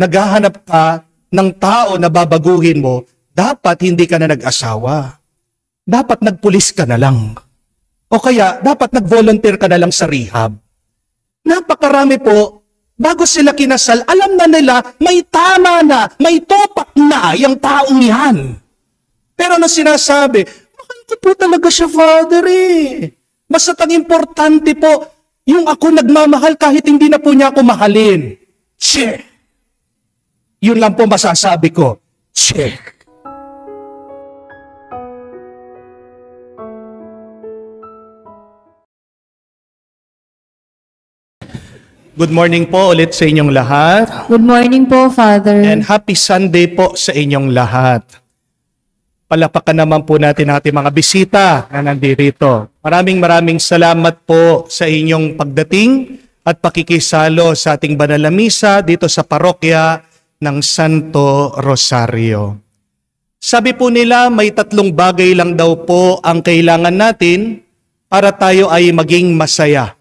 naghahanap ka ng tao na babaguhin mo, dapat hindi ka na nag-asawa. Dapat nagpulis ka na lang. O kaya, dapat nag-volunteer ka na lang sa rehab. Napakarami po, bago sila kinasal, alam na nila, may tama na, may topak na yung taong yan. Pero ano sinasabi, mahal ko po talaga siya, Father eh. Basta ang importante po, yung ako nagmamahal kahit hindi na po niya ako mahalin. Check. Yun lang po masasabi ko. Check. Good morning po ulit sa inyong lahat. Good morning po, Father. And happy Sunday po sa inyong lahat. Palapakan naman po natin ang ating mga bisita na nandito. Maraming salamat po sa inyong pagdating at pakikisalo sa ating banal na misa dito sa parokya ng Santo Rosario. Sabi po nila, may 3 bagay lang daw po ang kailangan natin para tayo ay maging masaya.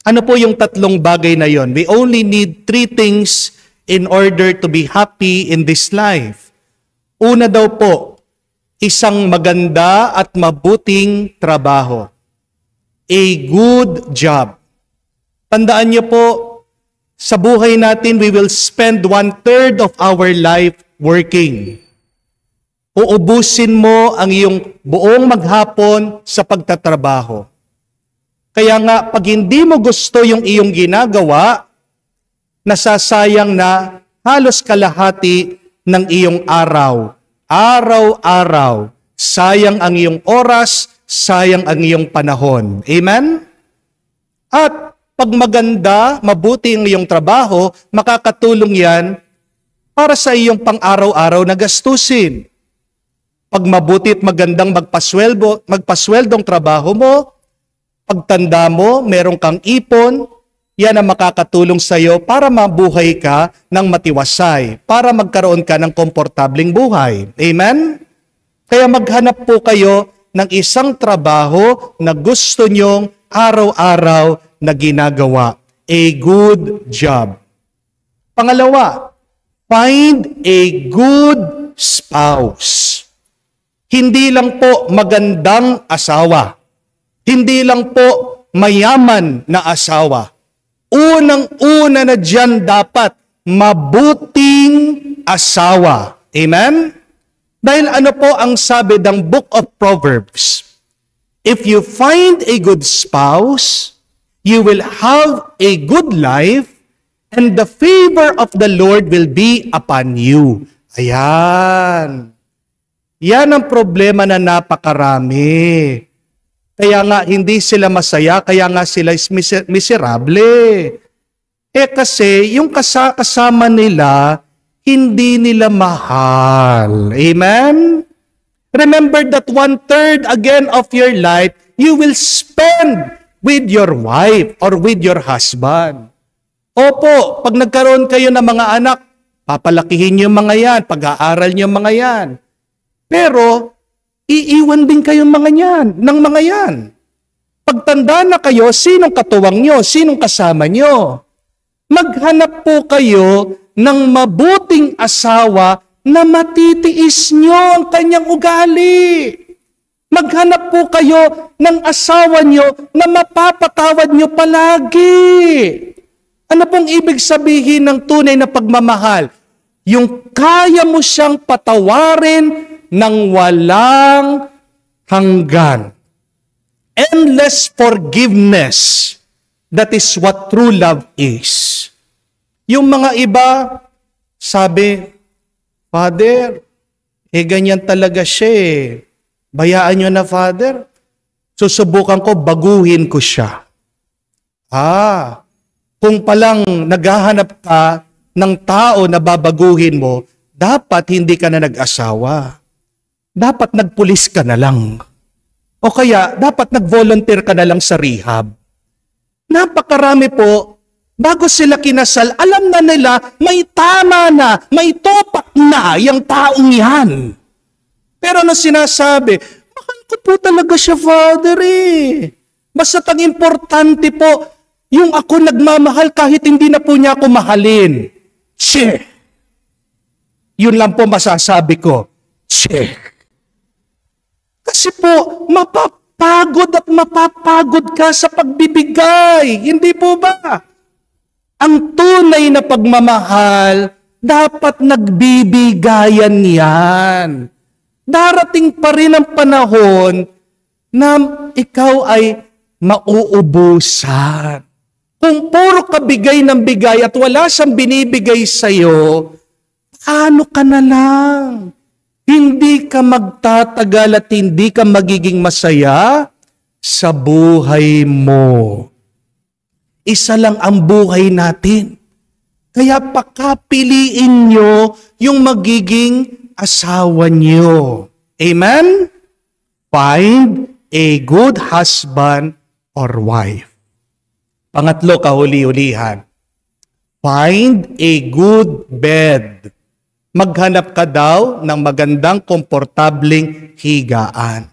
Ano po yung 3 bagay na yon? We only need 3 things in order to be happy in this life. Una daw po, isang maganda at mabuting trabaho. A good job. Tandaan niyo po, sa buhay natin, we will spend 1/3 of our life working. Uubusin mo ang iyong buong maghapon sa pagtatrabaho. Kaya nga, pag hindi mo gusto yung iyong ginagawa, nasasayang na halos kalahati ng iyong araw. Araw-araw. Sayang ang iyong oras, sayang ang iyong panahon. Amen? At pag maganda, mabuti ang iyong trabaho, makakatulong yan para sa iyong pang-araw-araw na gastusin. Pag mabuti at magandang magpasweldong trabaho mo, pagtanda mo, meron kang ipon, yan ang makakatulong sa iyo para mabuhay ka ng matiwasay, para magkaroon ka ng komportabling buhay. Amen? Kaya maghanap po kayo ng isang trabaho na gusto nyong araw-araw na ginagawa. A good job. Pangalawa, find a good spouse. Hindi lang po magandang asawa. Hindi lang po mayaman na asawa. Unang-una na dyan dapat mabuting asawa. Amen? Dahil ano po ang sabi ng Book of Proverbs? If you find a good spouse, you will have a good life, and the favor of the Lord will be upon you. Ayan. Yan ang problema na napakarami. Kaya nga hindi sila masaya, kaya nga sila is miserable. Kasi yung kasama nila, hindi nila mahal. Amen? Remember that 1/3 again of your life, you will spend with your wife or with your husband. Opo, pag nagkaroon kayo ng mga anak, papalakihin niyo mga yan, pag-aaral niyo mga yan. Pero, iiwan din kayo ng mga yan. Pagtanda na kayo, sinong katuwang nyo? Sinong kasama nyo? Maghanap po kayo ng mabuting asawa na matitiis nyo ang kanyang ugali. Maghanap po kayo ng asawa nyo na mapapatawad nyo palagi. Ano pong ibig sabihin ng tunay na pagmamahal? Yung kaya mo siyang patawarin ng walang hanggan. Endless forgiveness. That is what true love is. Yung mga iba, sabi, Father, ganyan talaga siya eh. Bayaan nyo na, Father. Susubukan ko, baguhin ko siya. Kung palang naghahanap ka ng tao na babaguhin mo, dapat hindi ka na nag-asawa. Dapat nagpulis ka na lang. O kaya, dapat nag-volunteer ka na lang sa rehab. Napakarami po, bago sila kinasal, alam na nila, may tama na, may topak na yung taong yan. Pero ano sinasabi? Mahal ko po talaga siya, Father eh. Basta ang importante po, yung ako nagmamahal kahit hindi na po niya ako mahalin. Che. Yun lang po masasabi ko. Che. Kasi po, mapapagod ka sa pagbibigay. Hindi po ba? Ang tunay na pagmamahal, dapat nagbibigayan yan. Darating pa rin ang panahon na ikaw ay mauubusan. Kung puro ka bigay ng bigay at wala siyang binibigay sa'yo, ano ka na lang? Hindi ka magtatagal at hindi ka magiging masaya sa buhay mo. Isa lang ang buhay natin. Kaya pakapiliin nyo yung magiging asawa nyo. Amen? Find a good husband or wife. Pangatlo, kahuli-ulihan. Find a good bed. Maghanap ka daw ng magandang, komportabling higaan.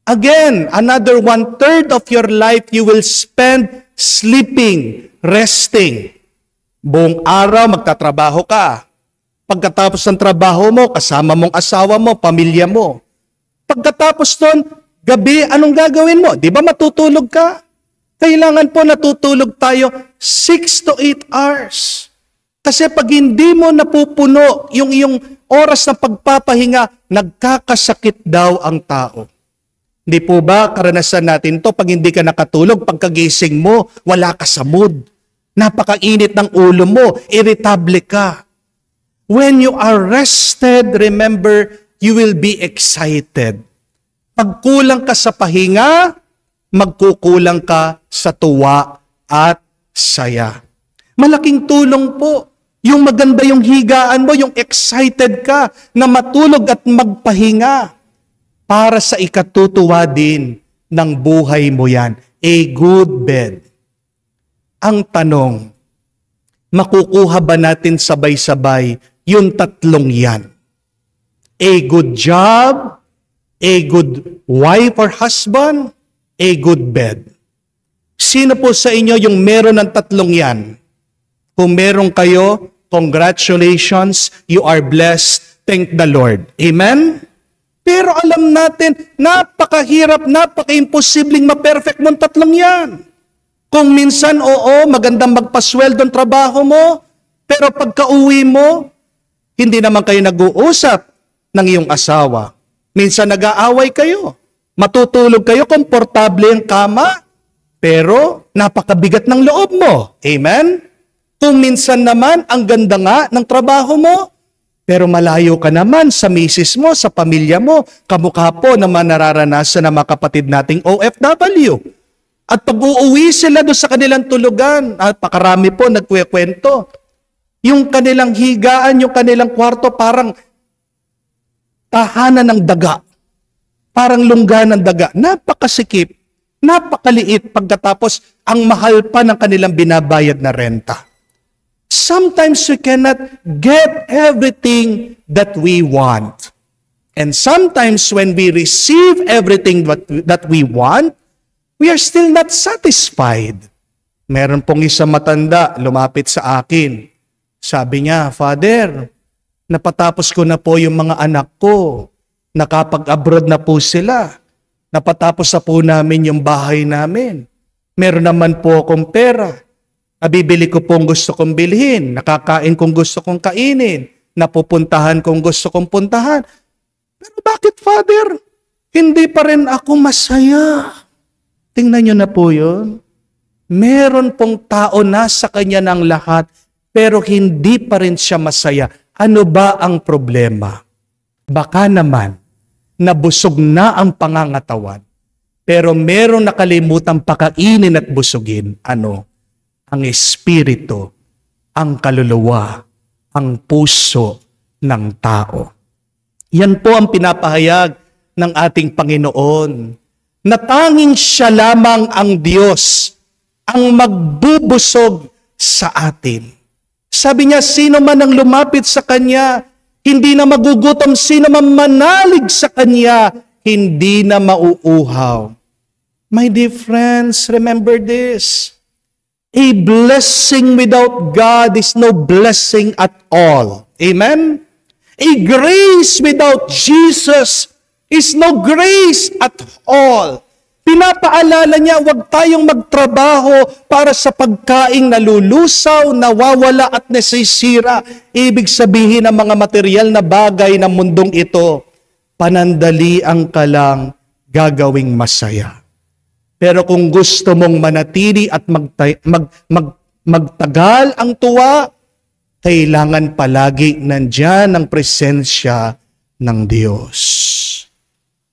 Again, another 1/3 of your life you will spend sleeping, resting. Buong araw magtatrabaho ka. Pagkatapos ng trabaho mo, kasama mong asawa mo, pamilya mo. Pagkatapos nun, gabi, anong gagawin mo? Di ba matutulog ka? Kailangan po natutulog tayo 6 to 8 hours. Kasi pag hindi mo napupuno yung iyong oras ng pagpapahinga, nagkakasakit daw ang tao. Hindi po ba karanasan natin to pag hindi ka nakatulog, pagkagising mo, wala ka sa mood. Napakainit ng ulo mo, irritable ka. When you are rested, remember, you will be excited. Pag kulang ka sa pahinga, magkukulang ka sa tuwa at saya. Malaking tulong po. Yung maganda yung higaan mo, yung excited ka na matulog at magpahinga para sa ikatutuwa din ng buhay mo yan. A good bed. Ang tanong, makukuha ba natin sabay-sabay yung tatlong yan? A good job, a good wife or husband, a good bed. Sino po sa inyo yung meron ng tatlong yan? Kung meron kayo, congratulations, you are blessed, thank the Lord. Amen? Pero alam natin, napakahirap, napaka-imposibleng ma-perfect mong tatlong yan. Kung minsan, oo, magandang magpasweldong trabaho mo, pero pagka-uwi mo, hindi naman kayo nag-uusap ng iyong asawa. Minsan nag-aaway kayo. Matutulog kayo, komportable ang kama, pero napakabigat ng loob mo. Amen? Kung minsan naman, ang ganda nga ng trabaho mo, pero malayo ka naman sa misis mo, sa pamilya mo, kamukha po naman nararanasan ng mga kapatid nating OFW. At pag uuwi sila doon sa kanilang tulugan, at pakarami po nagkukwento, yung kanilang higaan, yung kanilang kwarto, parang tahanan ng daga. Parang lungga ng daga. Napakasikip, napakaliit pagkatapos ang mahal pa ng kanilang binabayad na renta. Sometimes we cannot get everything that we want. And sometimes when we receive everything that we want, we are still not satisfied. Meron pong isang matanda lumapit sa akin. Sabi niya, Father, napatapos ko na po yung mga anak ko. Nakapag-abroad na po sila. Napatapos na po namin yung bahay namin. Meron naman po akong pera. Nabibili ko pong gusto kong bilhin, nakakain kong gusto kong kainin, napupuntahan kong gusto kong puntahan. Pero bakit, Father? Hindi pa rin ako masaya. Tingnan nyo na po yun. Meron pong tao na sa kanya ng lahat, pero hindi pa rin siya masaya. Ano ba ang problema? Baka naman, nabusog na ang pangangatawan, pero meron nakalimutang pakainin at busugin. Ano? Ang espiritu, ang kaluluwa, ang puso ng tao. Yan po ang pinapahayag ng ating Panginoon, na tanging siya lamang ang Diyos ang magbubusog sa atin. Sabi niya, sino man ang lumapit sa Kanya, hindi na magugutom. Sino man manalig sa Kanya, hindi na mauuhaw. My dear friends, remember this. A blessing without God is no blessing at all. Amen? A grace without Jesus is no grace at all. Pinapaalala niya, huwag tayong magtrabaho para sa pagkaing nalulusaw, nawawala at nasisira. Ibig sabihin ng mga material na bagay ng mundong ito, panandalian ka lang gagawing masaya. Pero kung gusto mong manatili at magtagal ang tuwa, kailangan palagi nandyan ang presensya ng Diyos.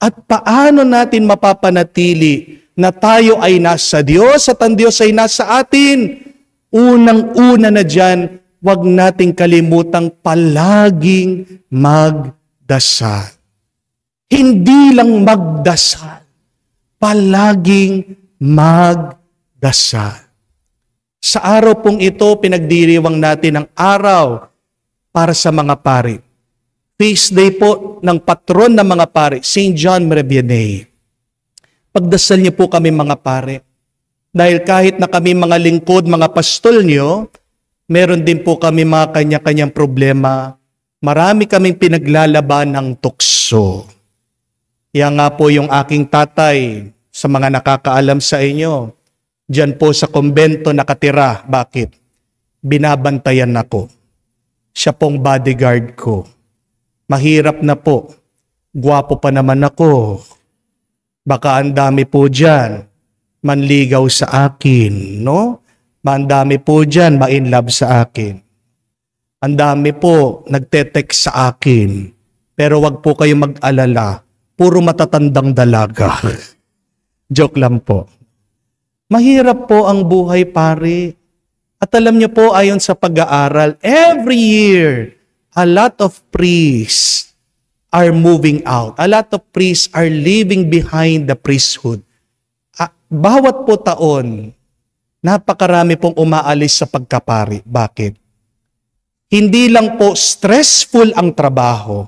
At paano natin mapapanatili na tayo ay nasa Diyos at ang Diyos ay nasa atin? Unang-una na dyan, huwag nating kalimutang palaging magdasal. Hindi lang magdasal, palaging magdasal. Sa araw pong ito, pinagdiriwang natin ang araw para sa mga pari. Feast day po ng patron ng mga pari, St. John Maravianey. Pagdasal niyo po kami mga pari. Dahil kahit na kami mga lingkod, mga pastol niyo, meron din po kami mga kanya-kanyang problema. Marami kaming pinaglalaban ng tukso. Yan nga po yung aking tatay sa mga nakakaalam sa inyo. Diyan po sa kumbento nakatira. Bakit? Binabantayan ako. Siya pong bodyguard ko. Mahirap na po. Gwapo pa naman ako. Baka ang dami po dyan manligaw sa akin, no? Ang dami po dyan ma-inlove sa akin. Ang dami po nagte-text sa akin. Pero wag po kayo mag-alala. Puro matatandang dalaga. Joke lang po. Mahirap po ang buhay, pare. At alam niyo po, ayon sa pag-aaral, every year, a lot of priests are moving out. A lot of priests are leaving behind the priesthood. Bawat po taon, napakarami pong umaalis sa pagkapari. Bakit? Hindi lang po stressful ang trabaho.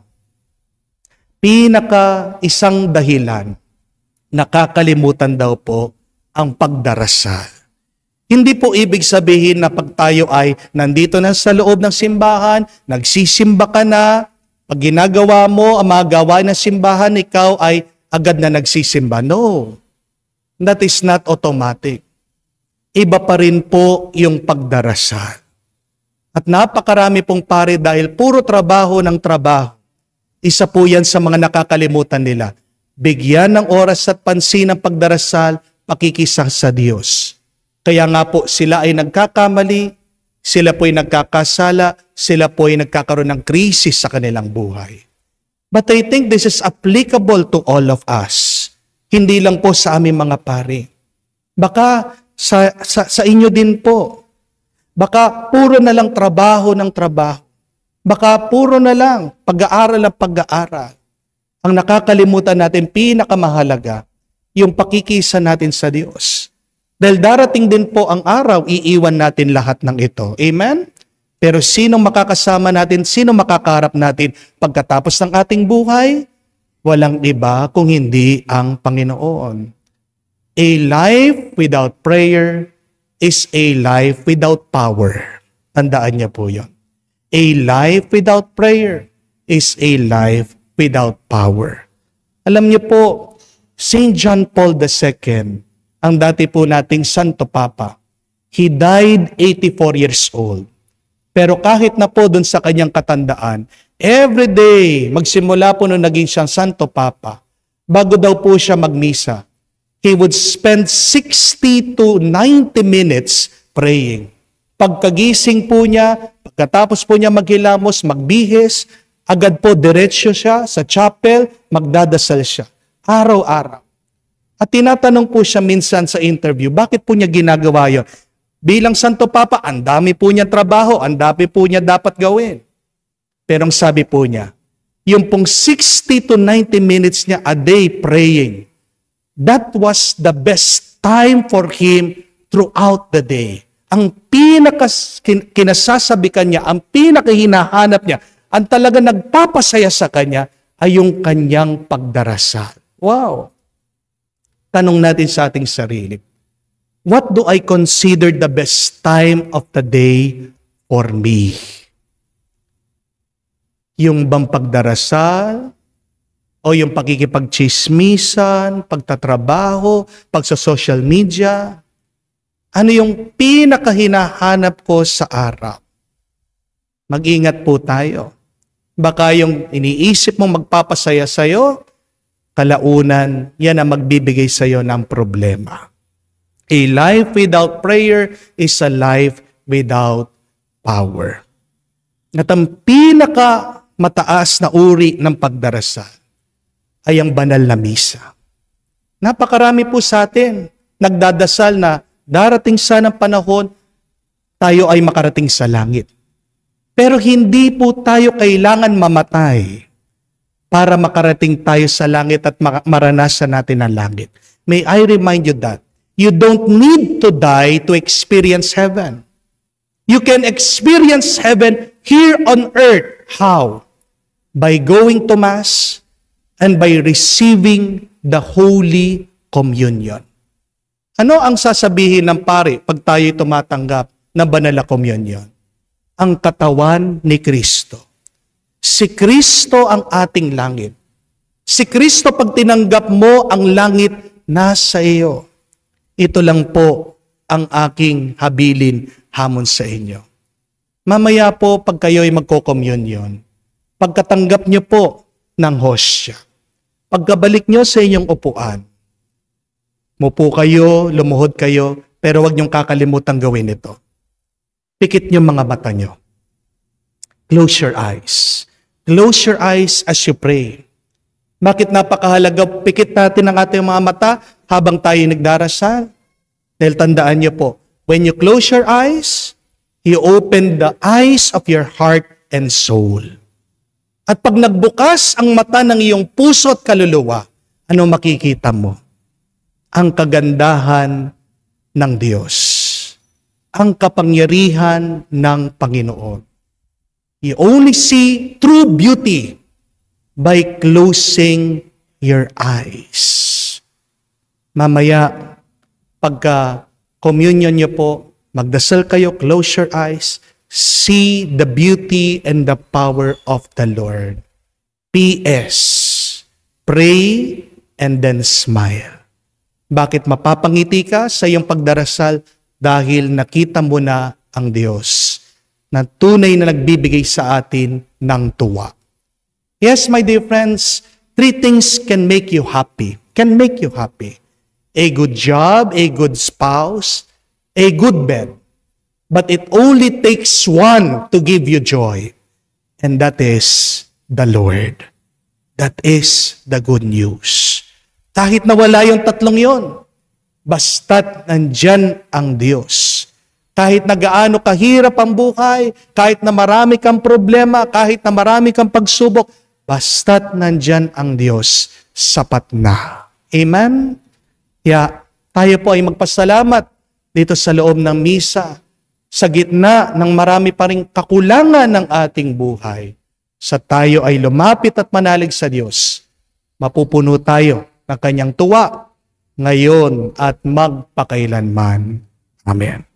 Isang dahilan, nakakalimutan daw po ang pagdarasal. Hindi po ibig sabihin na pag tayo ay nandito na sa loob ng simbahan, nagsisimba ka na, pag ginagawa mo ang mga gawain ng simbahan, ikaw ay agad na nagsisimba. No, that is not automatic. Iba pa rin po yung pagdarasal. At napakarami pong pare dahil puro trabaho ng trabaho. Isa po yan sa mga nakakalimutan nila. Bigyan ng oras at pansin ang pagdarasal, pakikisa sa Diyos. Kaya nga po sila ay nagkakamali, sila po ay nagkakasala, sila po ay nagkakaroon ng krisis sa kanilang buhay. But I think this is applicable to all of us. Hindi lang po sa aming mga pari. Baka sa inyo din po. Baka puro na lang trabaho ng trabaho. Baka puro na lang pag-aaral ng pag-aaral. Ang nakakalimutan natin, pinakamahalaga, yung pakikisa natin sa Diyos. Dahil darating din po ang araw, iiwan natin lahat ng ito. Amen? Pero sino makakasama natin, sino makakarap natin pagkatapos ng ating buhay? Walang iba kung hindi ang Panginoon. A life without prayer is a life without power. Tandaan niya po yun. A life without prayer is a life without power. Alam niyo po, St. John Paul II, ang dati po nating Santo Papa, he died 84 years old. Pero kahit na po dun sa kanyang katandaan, every day, magsimula po nung naging siyang Santo Papa, bago daw po siya magmisa, he would spend 60 to 90 minutes praying. Pagkagising po niya, pagkatapos po niya maghilamos, magbihis, agad po diretsyo siya sa chapel, magdadasal siya. Araw-araw. At tinatanong po siya minsan sa interview, bakit po niya ginagawa yun? Bilang Santo Papa, ang dami po niya trabaho, ang dami po niya dapat gawin. Pero ang sabi po niya, yung pong 60 to 90 minutes niya a day praying, that was the best time for him throughout the day. Ang kinasasabikan niya, ang pinakahinahanap niya, ang talaga nagpapasaya sa kanya, ay yung kanyang pagdarasal. Wow! Tanong natin sa ating sarili, What do I consider the best time of the day for me? Yung bang pagdarasal, o yung pakikipagchismisan, pagtatrabaho, pagsa-social media? Ano yung pinakahinahanap ko sa araw? Mag-ingat po tayo. Baka yung iniisip mong magpapasaya sa'yo, kalaunan, yan ang magbibigay sa'yo ng problema. A life without prayer is a life without power. At ang pinakamataas na uri ng pagdarasal ay ang banal na misa. Napakarami po sa atin nagdadasal na darating sana ang panahon, tayo ay makarating sa langit. Pero hindi po tayo kailangan mamatay para makarating tayo sa langit at maranasan natin ang langit. May I remind you that you don't need to die to experience heaven. You can experience heaven here on earth. How? By going to Mass and by receiving the Holy Communion. Ano ang sasabihin ng pare pag tayo tumatanggap ng banal na communion? Ang katawan ni Kristo. Si Kristo ang ating langit. Si Kristo pag tinanggap mo ang langit, nasa iyo. Ito lang po ang aking habilin hamon sa inyo. Mamaya po pag kayo ay magko-communion, pagkatanggap nyo po ng hostia, pagkabalik nyo sa inyong upuan, mupo kayo, lumuhod kayo, pero huwag nyong kakalimutan gawin ito. Pikit nyo mga mata nyo. Close your eyes. Close your eyes as you pray. Bakit napakahalaga pikit natin ang ating mga mata habang tayo nagdarasal? Dahil tandaan nyo po, when you close your eyes, you open the eyes of your heart and soul. At pag nagbukas ang mata ng iyong puso at kaluluwa, ano makikita mo? Ang kagandahan ng Diyos. Ang kapangyarihan ng Panginoon. You only see true beauty by closing your eyes. Mamaya, pagka communion niyo po, magdasal kayo, close your eyes, see the beauty and the power of the Lord. P.S. Pray and then smile. Bakit mapapangiti ka sa iyong pagdarasal? Dahil nakita mo na ang Diyos na tunay na nagbibigay sa atin ng tuwa. Yes, my dear friends, 3 things can make you happy. Can make you happy. A good job, a good spouse, a good bed. But it only takes one to give you joy. And that is the Lord. That is the good news. Kahit nawala yung tatlong yon, basta't nandyan ang Diyos. Kahit na gaano kahirap ang buhay, kahit na marami kang problema, kahit na marami kang pagsubok, basta't nandyan ang Diyos, sapat na. Amen? Kaya tayo po ay magpasalamat dito sa loob ng misa, sa gitna ng marami pa ring kakulangan ng ating buhay. Sa tayo ay lumapit at manalig sa Diyos, mapupuno tayo ng kanyang tuwa ngayon at magpakailanman. Amen.